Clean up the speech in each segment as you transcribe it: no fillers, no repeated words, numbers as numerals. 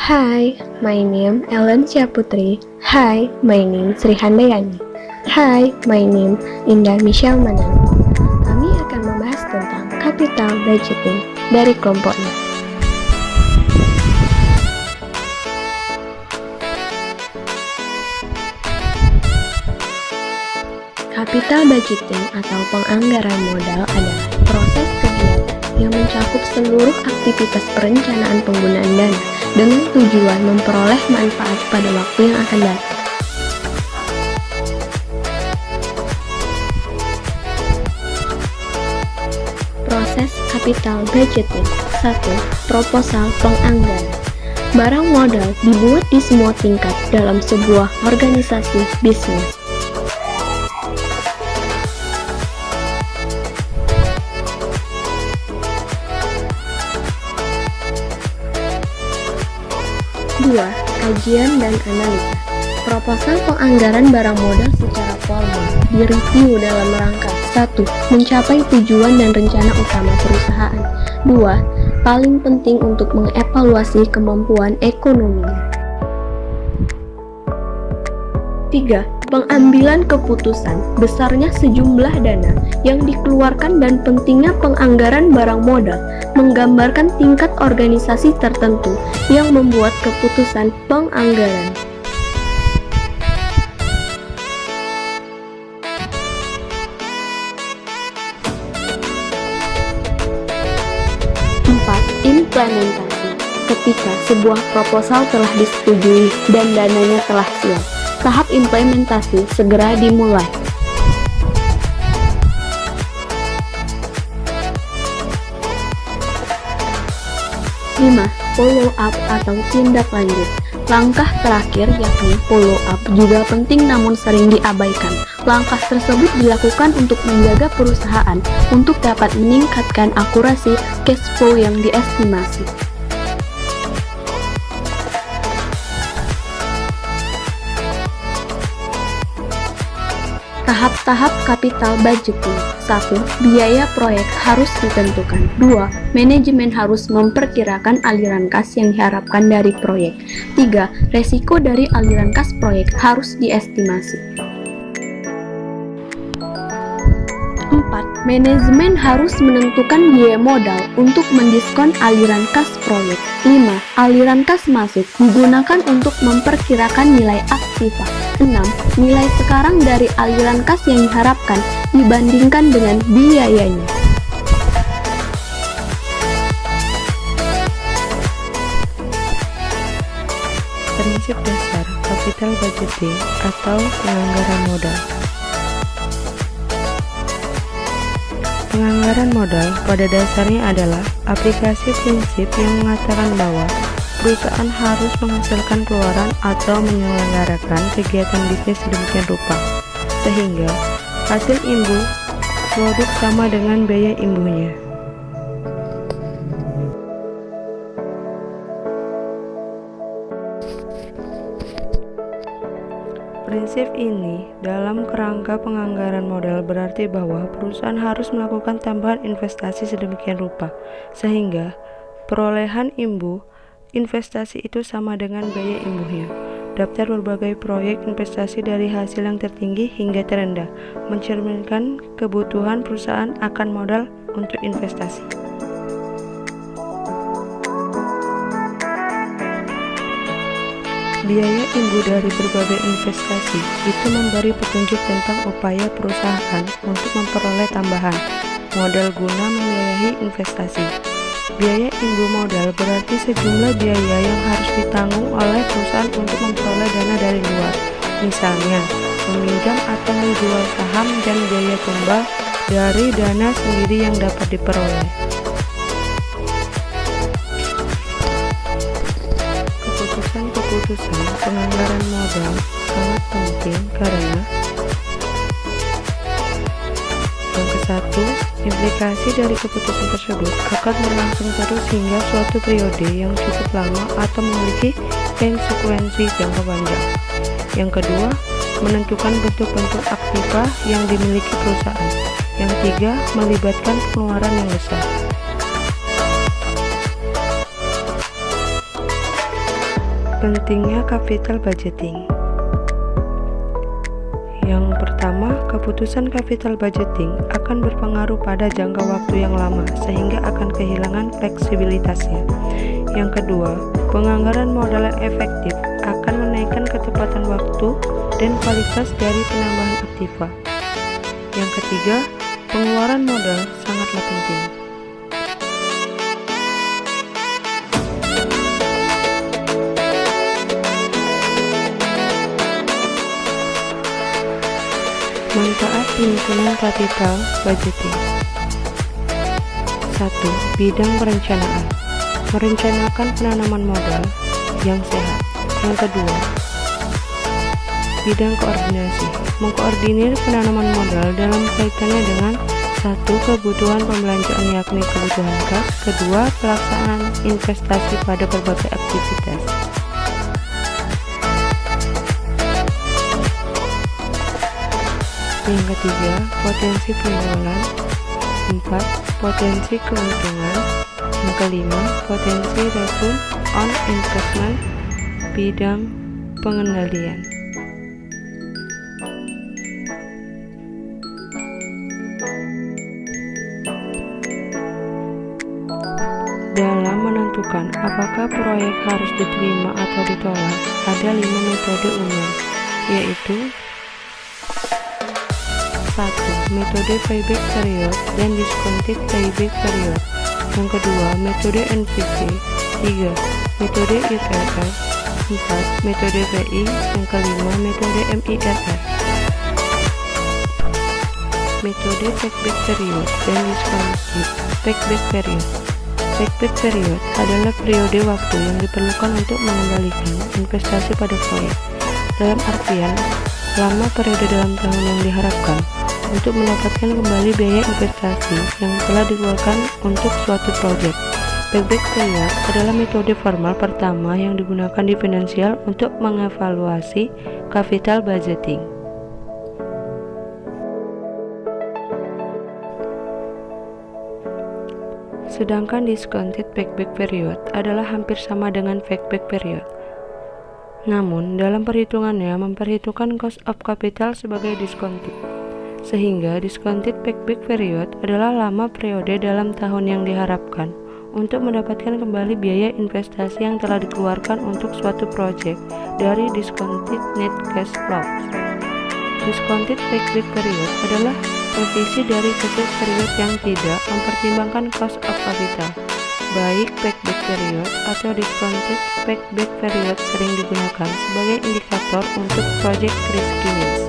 Hi, my name Ellen Syaputri. Hi, my name Sri Handayani. Hi, my name Indah Michelle Manang. Kami akan membahas tentang capital budgeting dari kelompok 6. Capital budgeting atau penganggaran modal adalah proses kegiatan yang mencakup seluruh aktivitas perencanaan penggunaan dana dengan tujuan memperoleh manfaat pada waktu yang akan datang. Proses capital budgeting. 1. Proposal penganggaran. Barang modal dibuat di semua tingkat dalam sebuah organisasi bisnis. Dua, kajian dan analisa. Proposal penganggaran barang modal secara formal direview dalam rangka 1. Mencapai tujuan dan rencana utama perusahaan. 2. Paling penting untuk mengevaluasi kemampuan ekonominya. 3. Pengambilan keputusan besarnya sejumlah dana yang dikeluarkan dan pentingnya penganggaran barang modal menggambarkan tingkat organisasi tertentu yang membuat keputusan penganggaran. Implementasi. Ketika sebuah proposal telah disetujui dan dananya telah siap, tahap implementasi segera dimulai. 5. Follow up atau tindak lanjut. Langkah terakhir yakni follow up juga penting namun sering diabaikan. Langkah tersebut dilakukan untuk menjaga perusahaan untuk dapat meningkatkan akurasi cash flow yang diestimasi. Tahap-tahap capital budgeting. 1. Biaya proyek harus ditentukan. 2. Manajemen harus memperkirakan aliran kas yang diharapkan dari proyek. 3. Resiko dari aliran kas proyek harus diestimasi. 4. Manajemen harus menentukan biaya modal untuk mendiskon aliran kas proyek. 5. Aliran kas masuk digunakan untuk memperkirakan nilai aktiva. 6. Nilai sekarang dari aliran kas yang diharapkan dibandingkan dengan biayanya. Prinsip dasar capital budgeting atau penganggaran modal. Penganggaran modal pada dasarnya adalah aplikasi prinsip yang mengatakan bahwa perusahaan harus menghasilkan keluaran atau menyelenggarakan kegiatan bisnis sedemikian rupa, sehingga hasil imbuh produk sama dengan biaya imbuhnya. Prinsip ini dalam kerangka penganggaran modal berarti bahwa perusahaan harus melakukan tambahan investasi sedemikian rupa, sehingga perolehan imbuh investasi itu sama dengan biaya imbuhnya. Daftar berbagai proyek investasi dari hasil yang tertinggi hingga terendah mencerminkan kebutuhan perusahaan akan modal untuk investasi. Biaya imbuh dari berbagai investasi itu memberi petunjuk tentang upaya perusahaan untuk memperoleh tambahan modal guna membiayai investasi. Biaya imbuh modal berarti sejumlah biaya yang harus ditanggung oleh perusahaan untuk memperoleh dana dari luar, misalnya meminjam atau menjual saham dan biaya tumbal dari dana sendiri yang dapat diperoleh. Keputusan penganggaran modal sangat penting karena yang ke-1, implikasi dari keputusan tersebut akan berlangsung terus hingga suatu periode yang cukup lama atau memiliki konsekuensi jangka panjang. Yang kedua, menentukan bentuk-bentuk aktiva yang dimiliki perusahaan. Yang ketiga, melibatkan pengeluaran yang besar. Pentingnya capital budgeting. Yang pertama, keputusan capital budgeting akan berpengaruh pada jangka waktu yang lama sehingga akan kehilangan fleksibilitasnya. Yang kedua, penganggaran modal yang efektif akan menaikkan ketepatan waktu dan kualitas dari penambahan aktiva. Yang ketiga, pengeluaran modal sangatlah penting. Manfaat penyusunan capital budgeting. 1. Bidang perencanaan. Merencanakan penanaman modal yang sehat. Yang kedua, bidang koordinasi. Mengkoordinir penanaman modal dalam kaitannya dengan 1. Kebutuhan pembelanjaan yakni kebutuhan kas. Kedua, pelaksanaan investasi pada berbagai aktivitas. Yang ketiga, potensi penjualan. 4. Potensi keuntungan. Yang kelima, potensi return on investment. Bidang pengendalian. Dalam menentukan apakah proyek harus diterima atau ditolak, ada 5 metode umum, yaitu 1. Metode payback period dan discounted payback period. Yang kedua, metode NPV. 3. Metode IRR. 4. Metode PI. Yang kelima, metode MIRR. Metode payback period dan discounted payback period. Payback period adalah periode waktu yang diperlukan untuk mengembalikan investasi pada proyek. Dalam artian, lama periode dalam tahun yang diharapkan untuk mendapatkan kembali biaya investasi yang telah dikeluarkan untuk suatu proyek. Payback period adalah metode formal pertama yang digunakan di finansial untuk mengevaluasi capital budgeting. Sedangkan discounted payback period adalah hampir sama dengan payback period. Namun, dalam perhitungannya memperhitungkan cost of capital sebagai discounted. Sehingga discounted payback period adalah lama periode dalam tahun yang diharapkan untuk mendapatkan kembali biaya investasi yang telah dikeluarkan untuk suatu proyek dari discounted net cash flow. Discounted payback period adalah revisi dari payback period yang tidak mempertimbangkan cost of capital. Baik payback period atau discounted payback period sering digunakan sebagai indikator untuk project riskiness.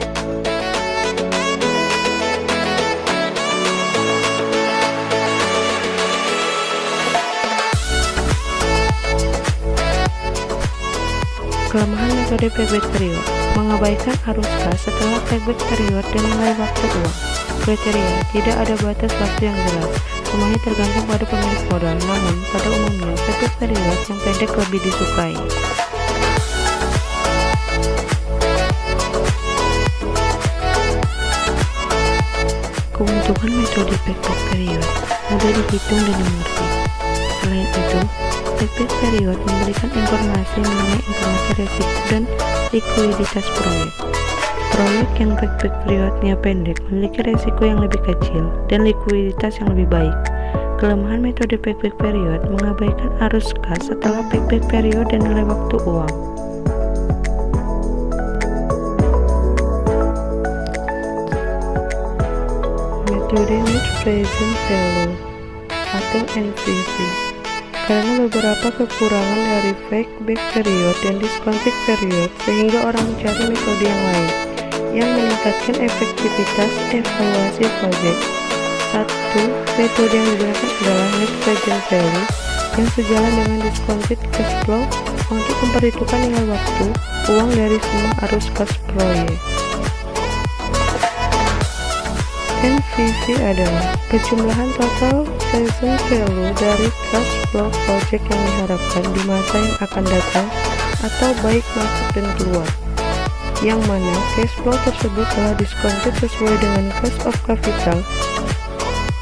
Kelemahan metode payback period: mengabaikan arus kas setelah payback period dan nilai waktu uang. Kriteria: tidak ada batas waktu yang jelas, semuanya tergantung pada pemilik modal. Namun, pada umumnya payback period yang pendek lebih disukai. Keuntungan metode payback period mudah dihitung dan dimengerti. Selain itu, payback period memberikan informasi mengenai informasi resiko dan likuiditas proyek. Proyek yang payback periodnya pendek memiliki resiko yang lebih kecil dan likuiditas yang lebih baik. Kelemahan metode payback period mengabaikan arus kas setelah payback period dan nilai waktu uang. Metode net present value atau NPV. Karena beberapa kekurangan dari payback period dan discounted period, sehingga orang mencari metode yang lain yang meningkatkan efektivitas evaluasi proyek. 1. Metode yang digunakan adalah net present value yang sejalan dengan discounted cash flow untuk memperhitungkan nilai waktu uang dari semua arus kas proyek. NPV adalah kejumlahan total present value dari cash flow project yang diharapkan di masa yang akan datang atau baik masuk dan keluar, yang mana cash flow tersebut telah discounted sesuai dengan cost of capital.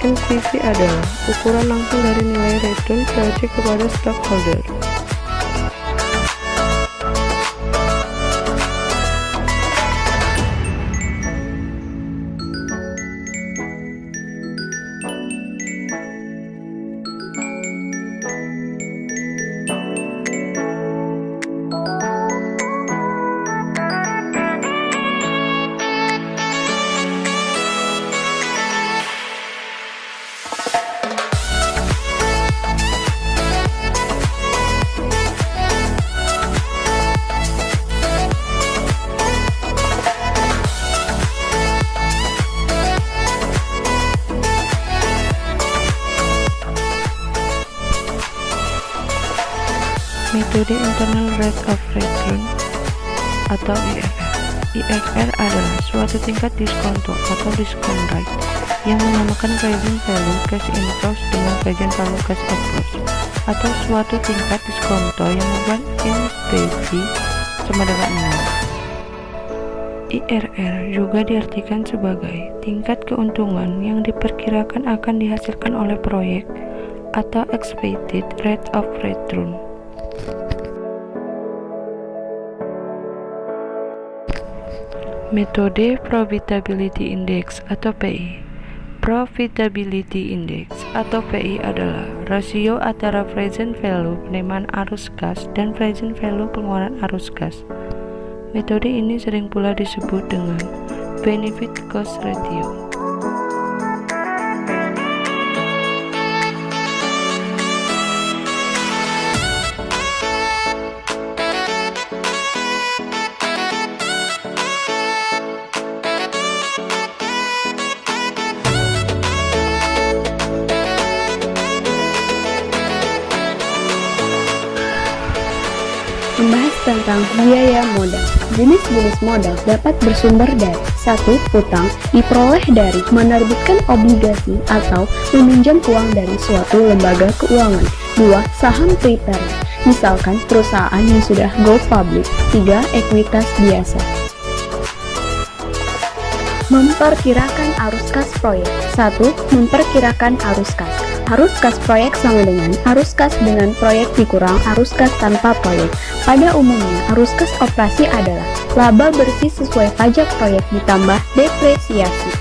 NPV adalah ukuran langsung dari nilai return project kepada stockholder. Metode Internal Rate of Return atau IRR. IRR adalah suatu tingkat diskonto atau discount rate yang menamakan present value cash inflows dengan present value cash outflows, atau suatu tingkat diskonto yang membuat investasi sama dengan nol. IRR juga diartikan sebagai tingkat keuntungan yang diperkirakan akan dihasilkan oleh proyek atau expected rate of return. Metode Profitability Index atau PI. Profitability Index atau PI adalah rasio antara present value penerimaan arus kas dan present value pengeluaran arus kas. Metode ini sering pula disebut dengan benefit cost ratio. Membahas tentang biaya modal. Jenis-jenis modal dapat bersumber dari 1. Utang, diperoleh dari menerbitkan obligasi atau meminjam uang dari suatu lembaga keuangan. 2. Saham preferred, misalkan perusahaan yang sudah go public. 3. Ekuitas biasa. Memperkirakan arus kas proyek. 1. Memperkirakan arus kas. Arus kas proyek sama dengan arus kas dengan proyek dikurang arus kas tanpa proyek. Pada umumnya, arus kas operasi adalah laba bersih sesuai pajak proyek ditambah depresiasi.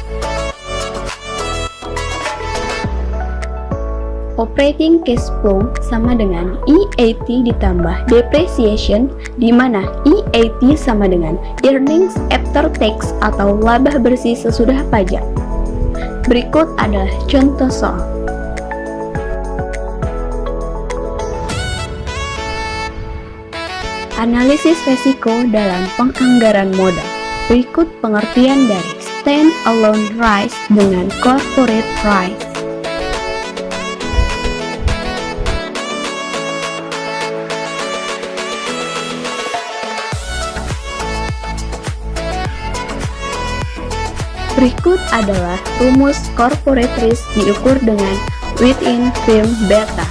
Operating cash flow sama dengan EAT ditambah depreciation, di mana EAT sama dengan earnings after tax atau laba bersih sesudah pajak. Berikut adalah contoh soal. Analisis resiko dalam penganggaran modal. Berikut pengertian dari stand-alone risk dengan corporate risk. Berikut adalah rumus corporate risk diukur dengan within firm beta.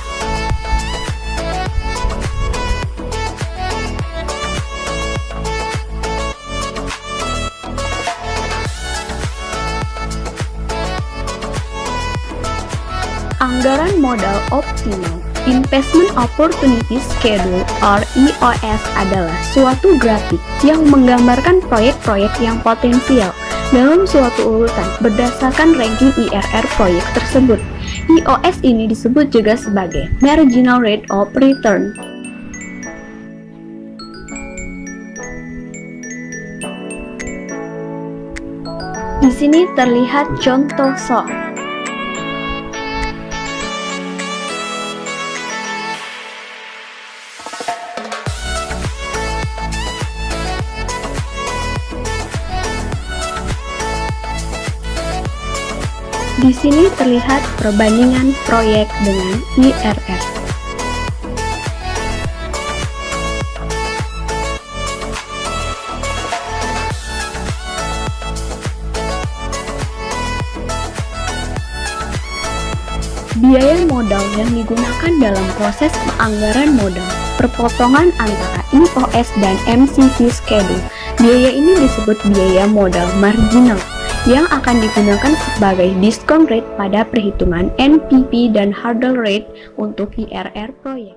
Anggaran modal optimal. Investment Opportunity Schedule or EOS adalah suatu grafik yang menggambarkan proyek-proyek yang potensial dalam suatu urutan berdasarkan ranking IRR proyek tersebut. EOS ini disebut juga sebagai Marginal Rate of Return. Di sini terlihat contoh soal. Di sini terlihat perbandingan proyek dengan IRR. Biaya modal yang digunakan dalam proses penganggaran modal, perpotongan antara EOS dan MCC schedule. Biaya ini disebut biaya modal marginal, yang akan digunakan sebagai discount rate pada perhitungan NPV dan hurdle rate untuk IRR proyek.